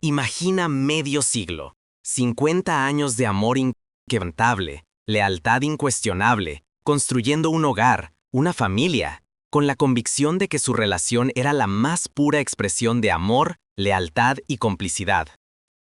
Imagina medio siglo, 50 años de amor inquebrantable, lealtad incuestionable, construyendo un hogar, una familia, con la convicción de que su relación era la más pura expresión de amor, lealtad y complicidad.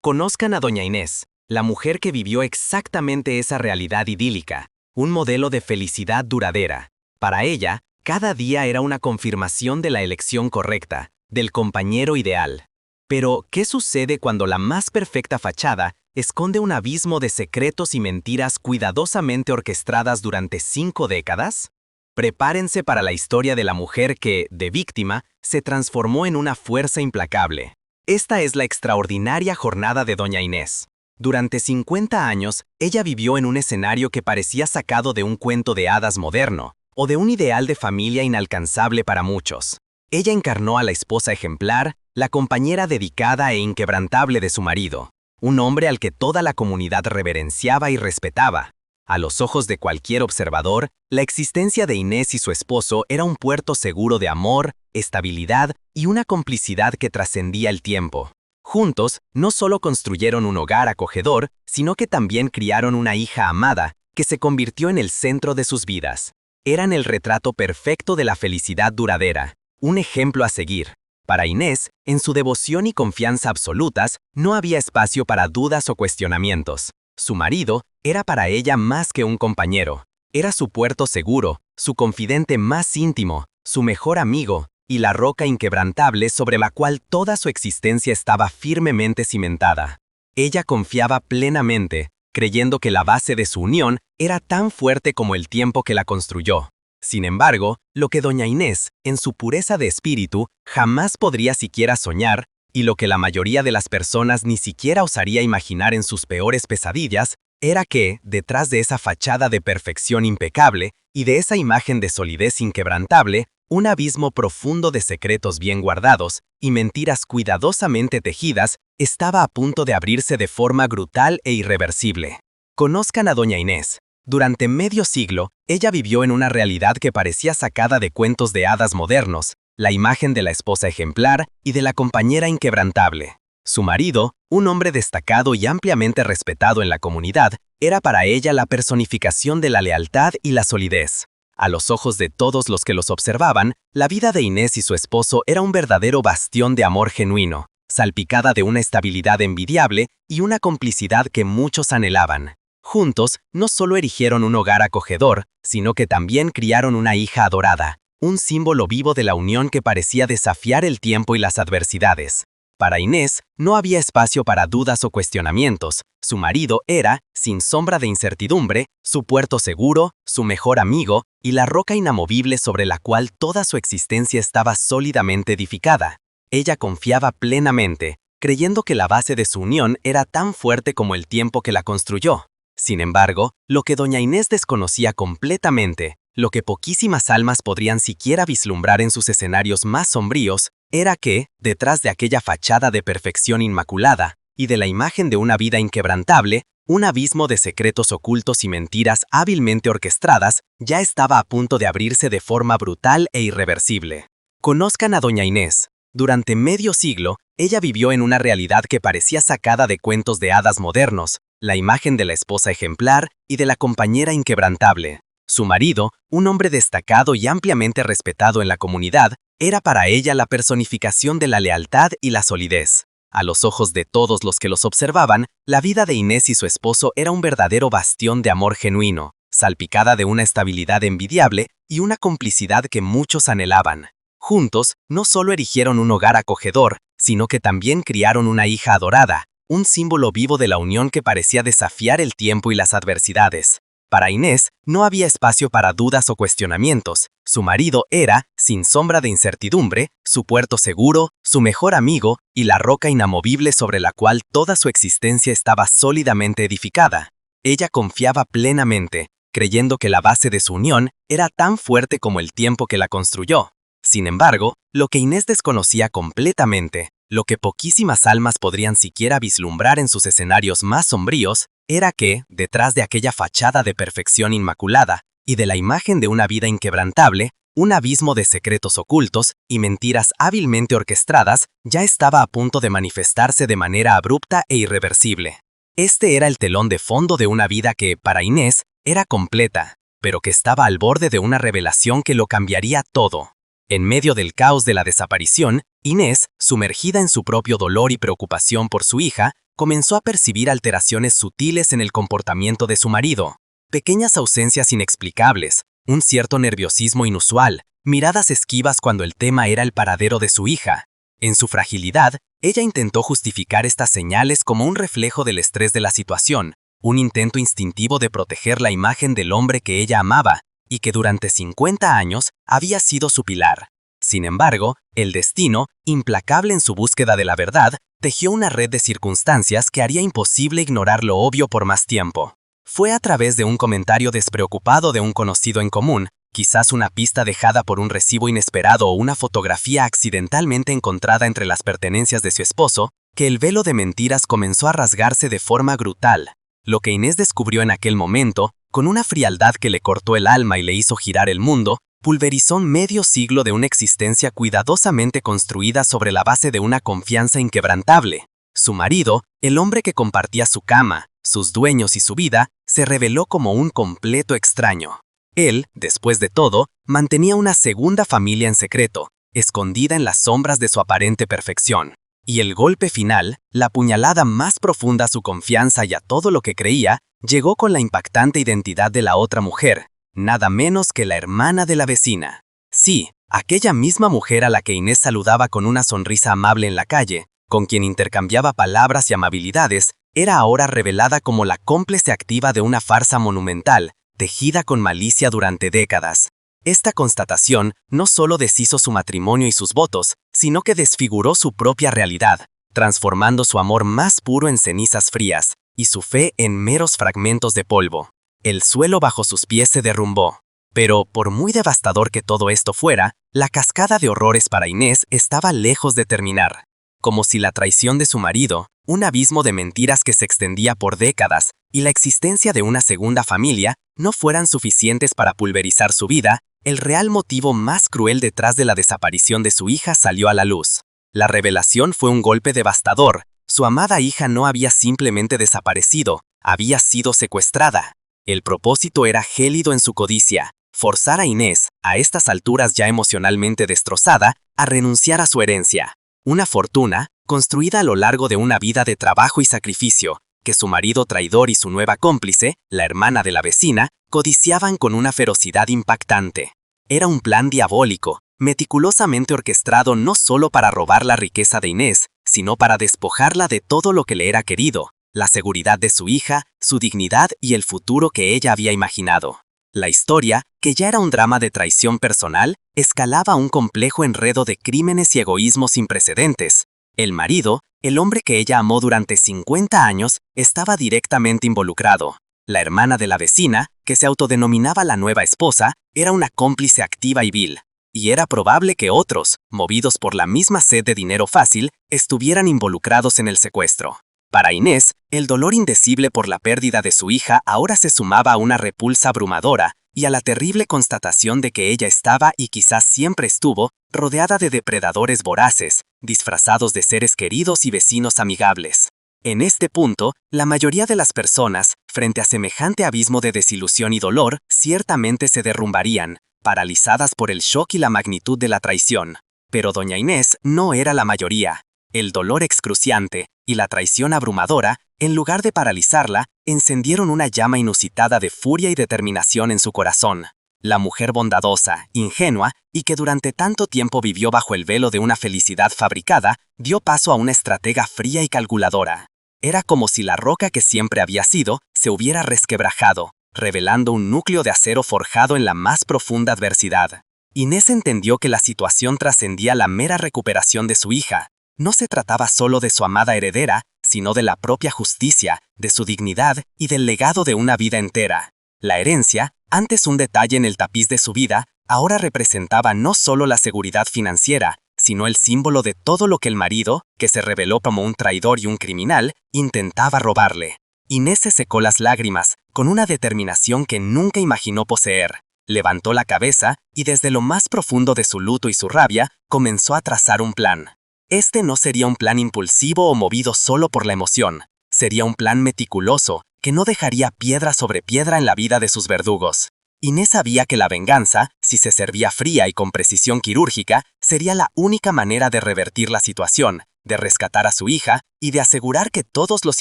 Conozcan a Doña Inés, la mujer que vivió exactamente esa realidad idílica, un modelo de felicidad duradera. Para ella, cada día era una confirmación de la elección correcta, del compañero ideal. Pero, ¿qué sucede cuando la más perfecta fachada esconde un abismo de secretos y mentiras cuidadosamente orquestadas durante 5 décadas? Prepárense para la historia de la mujer que, de víctima, se transformó en una fuerza implacable. Esta es la extraordinaria jornada de Doña Inés. Durante 50 años, ella vivió en un escenario que parecía sacado de un cuento de hadas moderno, o de un ideal de familia inalcanzable para muchos. Ella encarnó a la esposa ejemplar, la compañera dedicada e inquebrantable de su marido, un hombre al que toda la comunidad reverenciaba y respetaba. A los ojos de cualquier observador, la existencia de Inés y su esposo era un puerto seguro de amor, estabilidad y una complicidad que trascendía el tiempo. Juntos, no solo construyeron un hogar acogedor, sino que también criaron una hija amada, que se convirtió en el centro de sus vidas. Eran el retrato perfecto de la felicidad duradera, un ejemplo a seguir. Para Inés, en su devoción y confianza absolutas, no había espacio para dudas o cuestionamientos. Su marido era para ella más que un compañero. Era su puerto seguro, su confidente más íntimo, su mejor amigo, y la roca inquebrantable sobre la cual toda su existencia estaba firmemente cimentada. Ella confiaba plenamente, creyendo que la base de su unión era tan fuerte como el tiempo que la construyó. Sin embargo, lo que Doña Inés, en su pureza de espíritu, jamás podría siquiera soñar, y lo que la mayoría de las personas ni siquiera osaría imaginar en sus peores pesadillas, era que, detrás de esa fachada de perfección impecable y de esa imagen de solidez inquebrantable, un abismo profundo de secretos bien guardados y mentiras cuidadosamente tejidas estaba a punto de abrirse de forma brutal e irreversible. Conozcan a Doña Inés. Durante medio siglo, ella vivió en una realidad que parecía sacada de cuentos de hadas modernos, la imagen de la esposa ejemplar y de la compañera inquebrantable. Su marido, un hombre destacado y ampliamente respetado en la comunidad, era para ella la personificación de la lealtad y la solidez. A los ojos de todos los que los observaban, la vida de Inés y su esposo era un verdadero bastión de amor genuino, salpicada de una estabilidad envidiable y una complicidad que muchos anhelaban. Juntos, no solo erigieron un hogar acogedor, sino que también criaron una hija adorada, un símbolo vivo de la unión que parecía desafiar el tiempo y las adversidades. Para Inés, no había espacio para dudas o cuestionamientos. Su marido era, sin sombra de incertidumbre, su puerto seguro, su mejor amigo y la roca inamovible sobre la cual toda su existencia estaba sólidamente edificada. Ella confiaba plenamente, creyendo que la base de su unión era tan fuerte como el tiempo que la construyó. Sin embargo, lo que Doña Inés desconocía completamente, lo que poquísimas almas podrían siquiera vislumbrar en sus escenarios más sombríos, era que, detrás de aquella fachada de perfección inmaculada y de la imagen de una vida inquebrantable, un abismo de secretos ocultos y mentiras hábilmente orquestadas ya estaba a punto de abrirse de forma brutal e irreversible. Conozcan a Doña Inés. Durante medio siglo, ella vivió en una realidad que parecía sacada de cuentos de hadas modernos, la imagen de la esposa ejemplar y de la compañera inquebrantable. Su marido, un hombre destacado y ampliamente respetado en la comunidad, era para ella la personificación de la lealtad y la solidez. A los ojos de todos los que los observaban, la vida de Inés y su esposo era un verdadero bastión de amor genuino, salpicada de una estabilidad envidiable y una complicidad que muchos anhelaban. Juntos, no solo erigieron un hogar acogedor, sino que también criaron una hija adorada, un símbolo vivo de la unión que parecía desafiar el tiempo y las adversidades. Para Inés, no había espacio para dudas o cuestionamientos. Su marido era, sin sombra de incertidumbre, su puerto seguro, su mejor amigo y la roca inamovible sobre la cual toda su existencia estaba sólidamente edificada. Ella confiaba plenamente, creyendo que la base de su unión era tan fuerte como el tiempo que la construyó. Sin embargo, lo que Inés desconocía completamente, lo que poquísimas almas podrían siquiera vislumbrar en sus escenarios más sombríos, era que, detrás de aquella fachada de perfección inmaculada y de la imagen de una vida inquebrantable, Un abismo de secretos ocultos y mentiras hábilmente orquestadas ya estaba a punto de manifestarse de manera abrupta e irreversible. Este era el telón de fondo de una vida que, para Inés, era completa, pero que estaba al borde de una revelación que lo cambiaría todo. En medio del caos de la desaparición, Inés, sumergida en su propio dolor y preocupación por su hija, comenzó a percibir alteraciones sutiles en el comportamiento de su marido. Pequeñas ausencias inexplicables, un cierto nerviosismo inusual, miradas esquivas cuando el tema era el paradero de su hija. En su fragilidad, ella intentó justificar estas señales como un reflejo del estrés de la situación, un intento instintivo de proteger la imagen del hombre que ella amaba y que durante 50 años había sido su pilar. Sin embargo, el destino, implacable en su búsqueda de la verdad, tejió una red de circunstancias que haría imposible ignorar lo obvio por más tiempo. Fue a través de un comentario despreocupado de un conocido en común, quizás una pista dejada por un recibo inesperado o una fotografía accidentalmente encontrada entre las pertenencias de su esposo, que el velo de mentiras comenzó a rasgarse de forma brutal. Lo que Inés descubrió en aquel momento, con una frialdad que le cortó el alma y le hizo girar el mundo, pulverizó medio siglo de una existencia cuidadosamente construida sobre la base de una confianza inquebrantable. Su marido, el hombre que compartía su cama, sus dueños y su vida, se reveló como un completo extraño. Él, después de todo, mantenía una segunda familia en secreto, escondida en las sombras de su aparente perfección. Y el golpe final, la puñalada más profunda a su confianza y a todo lo que creía, llegó con la impactante identidad de la otra mujer, nada menos que la hermana de la vecina. Sí, aquella misma mujer a la que Inés saludaba con una sonrisa amable en la calle, con quien intercambiaba palabras y amabilidades, era ahora revelada como la cómplice activa de una farsa monumental, tejida con malicia durante décadas. Esta constatación no solo deshizo su matrimonio y sus votos, sino que desfiguró su propia realidad, transformando su amor más puro en cenizas frías, y su fe en meros fragmentos de polvo. El suelo bajo sus pies se derrumbó. Pero, por muy devastador que todo esto fuera, la cascada de horrores para Inés estaba lejos de terminar. Como si la traición de su marido, un abismo de mentiras que se extendía por décadas, y la existencia de una segunda familia, no fueran suficientes para pulverizar su vida, el real motivo más cruel detrás de la desaparición de su hija salió a la luz. La revelación fue un golpe devastador. Su amada hija no había simplemente desaparecido, había sido secuestrada. El propósito era gélido en su codicia, forzar a Inés, a estas alturas ya emocionalmente destrozada, a renunciar a su herencia. Una fortuna, construida a lo largo de una vida de trabajo y sacrificio, que su marido traidor y su nueva cómplice, la hermana de la vecina, codiciaban con una ferocidad impactante. Era un plan diabólico, meticulosamente orquestado no solo para robar la riqueza de Inés, sino para despojarla de todo lo que le era querido, la seguridad de su hija, su dignidad y el futuro que ella había imaginado. La historia, que ya era un drama de traición personal, escalaba a un complejo enredo de crímenes y egoísmos sin precedentes. El marido, el hombre que ella amó durante 50 años, estaba directamente involucrado. La hermana de la vecina, que se autodenominaba la nueva esposa, era una cómplice activa y vil. Y era probable que otros, movidos por la misma sed de dinero fácil, estuvieran involucrados en el secuestro. Para Inés, el dolor indecible por la pérdida de su hija ahora se sumaba a una repulsa abrumadora y a la terrible constatación de que ella estaba y quizás siempre estuvo rodeada de depredadores voraces, disfrazados de seres queridos y vecinos amigables. En este punto, la mayoría de las personas, frente a semejante abismo de desilusión y dolor, ciertamente se derrumbarían, paralizadas por el shock y la magnitud de la traición. Pero doña Inés no era la mayoría. El dolor excruciante y la traición abrumadora, en lugar de paralizarla, encendieron una llama inusitada de furia y determinación en su corazón. La mujer bondadosa, ingenua, y que durante tanto tiempo vivió bajo el velo de una felicidad fabricada, dio paso a una estratega fría y calculadora. Era como si la roca que siempre había sido se hubiera resquebrajado, revelando un núcleo de acero forjado en la más profunda adversidad. Inés entendió que la situación trascendía la mera recuperación de su hija. No se trataba solo de su amada heredera, sino de la propia justicia, de su dignidad y del legado de una vida entera. La herencia, antes un detalle en el tapiz de su vida, ahora representaba no solo la seguridad financiera, sino el símbolo de todo lo que el marido, que se reveló como un traidor y un criminal, intentaba robarle. Inés se secó las lágrimas, con una determinación que nunca imaginó poseer. Levantó la cabeza y desde lo más profundo de su luto y su rabia, comenzó a trazar un plan. Este no sería un plan impulsivo o movido solo por la emoción. Sería un plan meticuloso, que no dejaría piedra sobre piedra en la vida de sus verdugos. Inés sabía que la venganza, si se servía fría y con precisión quirúrgica, sería la única manera de revertir la situación, de rescatar a su hija y de asegurar que todos los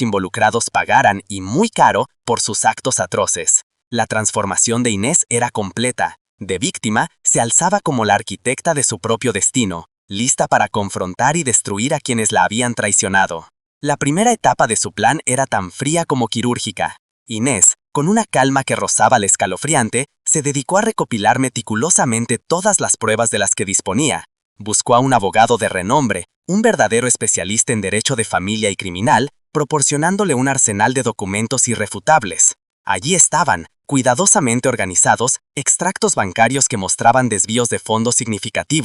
involucrados pagaran, y muy caro, por sus actos atroces. La transformación de Inés era completa. De víctima, se alzaba como la arquitecta de su propio destino, lista para confrontar y destruir a quienes la habían traicionado. La primera etapa de su plan era tan fría como quirúrgica. Inés, con una calma que rozaba la escalofriante, se dedicó a recopilar meticulosamente todas las pruebas de las que disponía. Buscó a un abogado de renombre, un verdadero especialista en derecho de familia y criminal, proporcionándole un arsenal de documentos irrefutables. Allí estaban, cuidadosamente organizados, extractos bancarios que mostraban desvíos de fondos significativos,